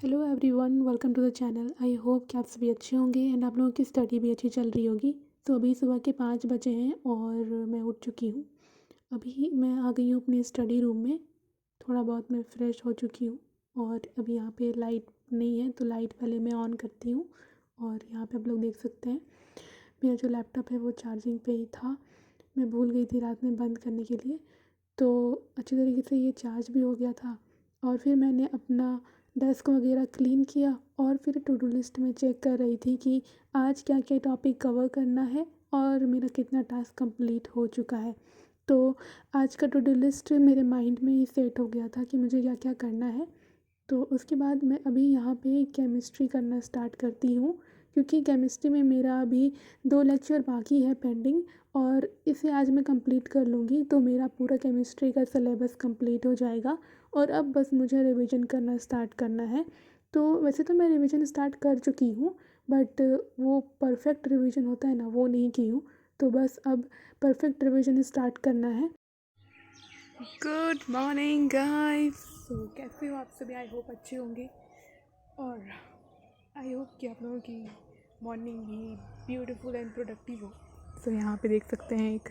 Hello everyone, welcome to the channel. I hope कि आप सभी अच्छे होंगे एंड आप लोगों की स्टडी भी अच्छी चल रही होगी। तो अभी सुबह के 5 बजे हैं और मैं उठ चुकी हूँ। अभी मैं आ गई हूँ अपने स्टडी रूम में। थोड़ा बहुत मैं फ़्रेश हो चुकी हूँ और अभी यहाँ पे लाइट नहीं है तो लाइट पहले मैं ऑन करती हूँ। और यहाँ पे आप लोग देख सकते हैं मेरा जो लैपटॉप है वो चार्जिंग पे ही था। मैं भूल गई थी रात में बंद करने के लिए, तो अच्छी तरीके से ये चार्ज भी हो गया था। और फिर मैंने अपना डेस्क वगैरह क्लीन किया और फिर टू डू लिस्ट में चेक कर रही थी कि आज क्या क्या टॉपिक कवर करना है और मेरा कितना टास्क कंप्लीट हो चुका है। तो आज का टू डू लिस्ट मेरे माइंड में ही सेट हो गया था कि मुझे क्या क्या करना है। तो उसके बाद मैं अभी यहाँ पे केमिस्ट्री करना स्टार्ट करती हूँ, क्योंकि केमिस्ट्री में मेरा अभी 2 लेक्चर बाकी है पेंडिंग और इसे आज मैं कंप्लीट कर लूँगी तो मेरा पूरा केमिस्ट्री का सिलेबस कंप्लीट हो जाएगा। और अब बस मुझे रिवीजन करना स्टार्ट करना है। तो वैसे तो मैं रिवीजन स्टार्ट कर चुकी हूँ, बट वो परफेक्ट रिवीजन होता है ना, वो नहीं की हूँ। तो बस अब परफेक्ट रिवीजन स्टार्ट करना है। Good morning guys. सो कैसे हो आप सभी? आई होप अच्छे होंगे और आई होप कि आप लोगों की मॉर्निंग भी ब्यूटीफुल एंड प्रोडक्टिव हो। सो यहाँ पे देख सकते हैं एक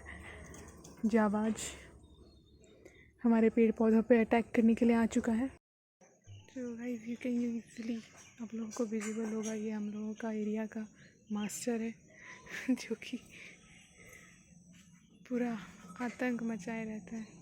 जाबाज हमारे पेड़ पौधों पे अटैक करने के लिए आ चुका है। तो गाइस यू कैन इजीली आप लोगों को विजिबल होगा, ये हम लोगों का एरिया का मास्टर है जो कि पूरा आतंक मचाए रहता है।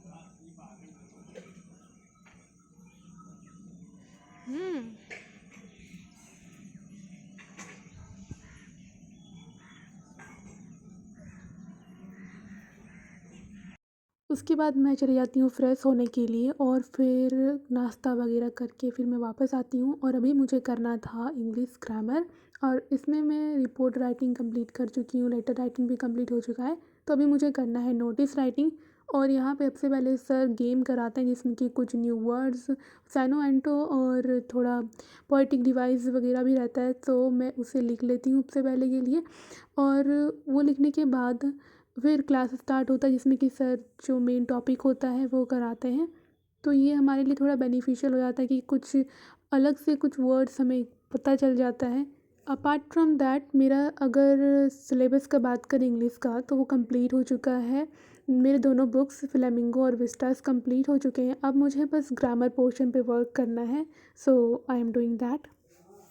उसके बाद मैं चली जाती हूँ फ़्रेश होने के लिए और फिर नाश्ता वगैरह करके फिर मैं वापस आती हूँ। और अभी मुझे करना था इंग्लिश ग्रामर और इसमें मैं रिपोर्ट राइटिंग कंप्लीट कर चुकी हूँ, लेटर राइटिंग भी कंप्लीट हो चुका है। तो अभी मुझे करना है नोटिस राइटिंग। और यहाँ पे सबसे पहले सर गेम कराते हैं जिसमें कि कुछ न्यू वर्ड्स, सैनो एंटो और थोड़ा पोएटिक डिवाइस वगैरह भी रहता है, तो मैं उसे लिख लेती हूँ सबसे पहले के लिए। और वो लिखने के बाद फिर क्लास स्टार्ट होता है जिसमें कि सर जो मेन टॉपिक होता है वो कराते हैं। तो ये हमारे लिए थोड़ा बेनिफिशियल हो जाता है कि कुछ अलग से कुछ वर्ड्स हमें पता चल जाता है। अपार्ट फ्रॉम दैट मेरा अगर सिलेबस का बात करें इंग्लिश का तो वो कंप्लीट हो चुका है। मेरे दोनों बुक्स फ्लेमिंगो और विस्टास कंप्लीट हो चुके हैं। अब मुझे बस ग्रामर पोर्शन पे वर्क करना है, सो आई एम डूइंग दैट।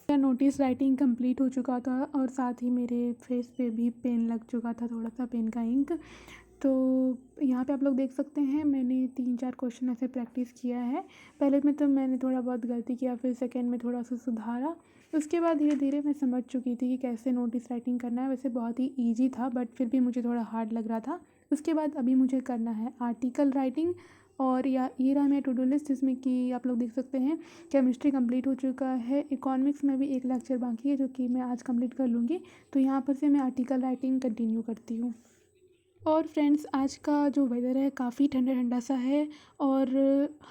मेरा नोटिस राइटिंग कंप्लीट हो चुका था और साथ ही मेरे फेस पे भी पेन लग चुका था, थोड़ा सा पेन का इंक। तो यहाँ पे आप लोग देख सकते हैं मैंने 3-4 क्वेश्चन ऐसे प्रैक्टिस किया है। पहले में तो मैंने थोड़ा बहुत गलती किया, फिर सेकंड में थोड़ा सा सुधारा। उसके बाद धीरे धीरे मैं समझ चुकी थी कि कैसे नोटिस राइटिंग करना है। वैसे बहुत ही ईजी था बट फिर भी मुझे थोड़ा हार्ड लग रहा था। उसके बाद अभी मुझे करना है आर्टिकल राइटिंग। और या ये रहा मेरा टू डू लिस्ट जिसमें कि आप लोग देख सकते हैं केमिस्ट्री कंप्लीट हो चुका है। इकोनॉमिक्स में भी एक लेक्चर बाकी है जो कि मैं आज कंप्लीट कर लूँगी। तो यहाँ पर से मैं आर्टिकल राइटिंग कंटिन्यू करती हूँ। और फ्रेंड्स आज का जो वेदर है काफ़ी ठंडा ठंडा सा है और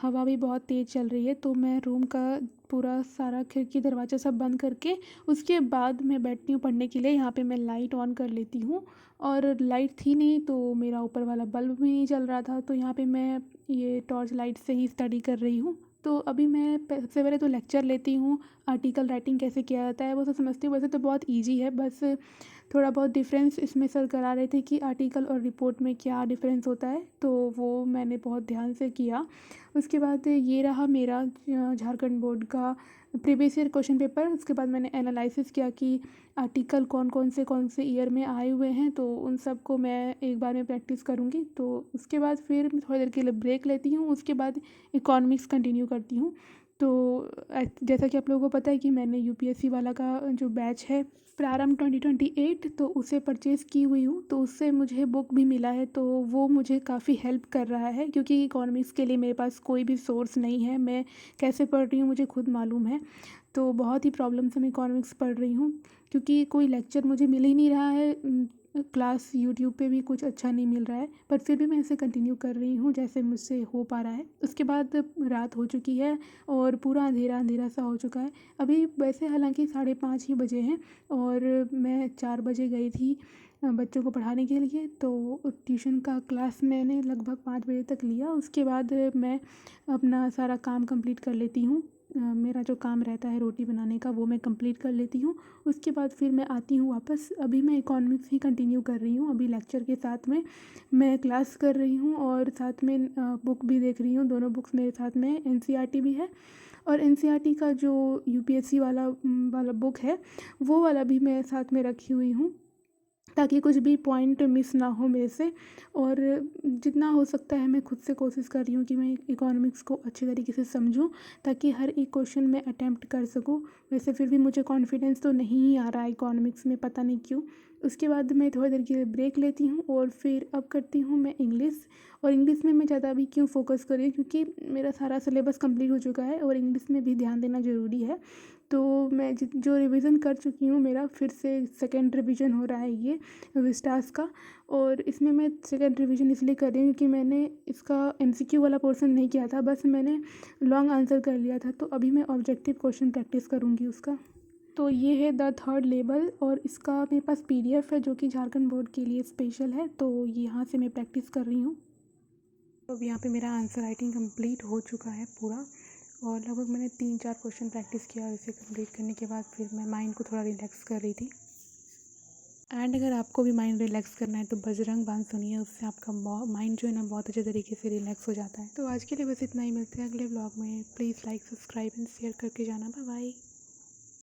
हवा भी बहुत तेज़ चल रही है। तो मैं रूम का पूरा सारा खिड़की दरवाज़ा सब बंद करके उसके बाद मैं बैठती हूँ पढ़ने के लिए। यहाँ पे मैं लाइट ऑन कर लेती हूँ और लाइट थी नहीं तो मेरा ऊपर वाला बल्ब भी नहीं चल रहा था, तो यहाँ पे मैं ये टॉर्च लाइट से ही स्टडी कर रही हूँ। तो अभी मैं सबसे पहले तो लेक्चर लेती हूँ आर्टिकल राइटिंग कैसे किया जाता है वो सब समझती हूँ। वैसे तो बहुत ईजी है, बस थोड़ा बहुत डिफरेंस इसमें सर करा रहे थे कि आर्टिकल और रिपोर्ट में क्या डिफरेंस होता है, तो वो मैंने बहुत ध्यान से किया। उसके बाद ये रहा मेरा झारखंड बोर्ड का प्रीवियस ईयर क्वेश्चन पेपर। उसके बाद मैंने एनालिसिस किया कि आर्टिकल कौन से ईयर में आए हुए हैं, तो उन सब को मैं एक बार में प्रैक्टिस करूँगी। तो उसके बाद फिर थोड़ी देर के लिए ब्रेक लेती हूँ, उसके बाद इकोनॉमिक्स कंटिन्यू करती हूँ। तो जैसा कि आप लोगों को पता है कि मैंने यूपीएससी वाला का जो बैच है प्रारंभ 2028 तो उसे परचेज़ की हुई हूँ, तो उससे मुझे बुक भी मिला है। तो वो मुझे काफ़ी हेल्प कर रहा है क्योंकि इकोनॉमिक्स के लिए मेरे पास कोई भी सोर्स नहीं है। मैं कैसे पढ़ रही हूँ मुझे खुद मालूम है। तो बहुत ही प्रॉब्लम से मैं इकोनॉमिक्स पढ़ रही हूँ क्योंकि कोई लेक्चर मुझे मिल ही नहीं रहा है। क्लास यूट्यूब पे भी कुछ अच्छा नहीं मिल रहा है, पर फिर भी मैं इसे कंटिन्यू कर रही हूँ जैसे मुझसे हो पा रहा है। उसके बाद रात हो चुकी है और पूरा अंधेरा अंधेरा सा हो चुका है। अभी वैसे हालांकि 5:30 ही बजे हैं और मैं 4 बजे गई थी बच्चों को पढ़ाने के लिए। तो ट्यूशन का क्लास मैंने लगभग 5 बजे तक लिया। उसके बाद मैं अपना सारा काम कंप्लीट कर लेती हूँ मेरा जो काम रहता है रोटी बनाने का वो मैं कंप्लीट कर लेती हूँ। उसके बाद फिर मैं आती हूँ वापस। अभी मैं इकोनॉमिक्स ही कंटिन्यू कर रही हूँ, अभी लेक्चर के साथ में मैं क्लास कर रही हूँ और साथ में बुक भी देख रही हूँ। दोनों बुक्स मेरे साथ में एनसीईआरटी भी है और एनसीईआरटी का जो यूपीएससी वाला बुक है वो वाला भी मैं साथ में रखी हुई हूँ, ताकि कुछ भी पॉइंट मिस ना हो मेरे से। और जितना हो सकता है मैं खुद से कोशिश कर रही हूँ कि मैं इकोनॉमिक्स को अच्छे तरीके से समझूं, ताकि हर एक क्वेश्चन में अटैम्प्ट कर सकूं। वैसे फिर भी मुझे कॉन्फिडेंस तो नहीं ही आ रहा है इकोनॉमिक्स में, पता नहीं क्यों। उसके बाद मैं थोड़ी देर के लिए ब्रेक लेती हूँ और फिर अब करती हूँ मैं इंग्लिश। और इंग्लिश में मैं ज़्यादा अभी क्यों फोकस कर रही हूँ, क्योंकि मेरा सारा सिलेबस कंप्लीट हो चुका है और इंग्लिश में भी ध्यान देना ज़रूरी है। तो मैं जो रिवीजन कर चुकी हूँ, मेरा फिर से सेकेंड रिवीजन हो रहा है ये विस्टास का। और इसमें मैं सेकेंड रिवीजन इसलिए कर रही हूँ क्योंकि मैंने इसका एमसीक्यू वाला पोर्शन नहीं किया था, बस मैंने लॉन्ग आंसर कर लिया था। तो अभी मैं ऑब्जेक्टिव क्वेश्चन प्रैक्टिस करूँगी उसका। तो ये है द थर्ड लेवल और इसका मेरे पास पीडीएफ है जो कि झारखंड बोर्ड के लिए स्पेशल है, तो यहाँ से मैं प्रैक्टिस कर रही हूँ। तो अब यहाँ पे मेरा आंसर राइटिंग कंप्लीट हो चुका है पूरा, और लगभग मैंने 3-4 क्वेश्चन प्रैक्टिस किया और इसे कंप्लीट करने के बाद फिर मैं माइंड को थोड़ा रिलैक्स कर रही थी। एंड अगर आपको भी माइंड रिलैक्स करना है तो बजरंग बाण सुनिए, उससे आपका माइंड जो है ना बहुत अच्छे तरीके से रिलैक्स हो जाता है। तो आज के लिए बस इतना ही, मिलते हैं अगले व्लॉग में। Please like, subscribe and share करके जाना। Bye bye.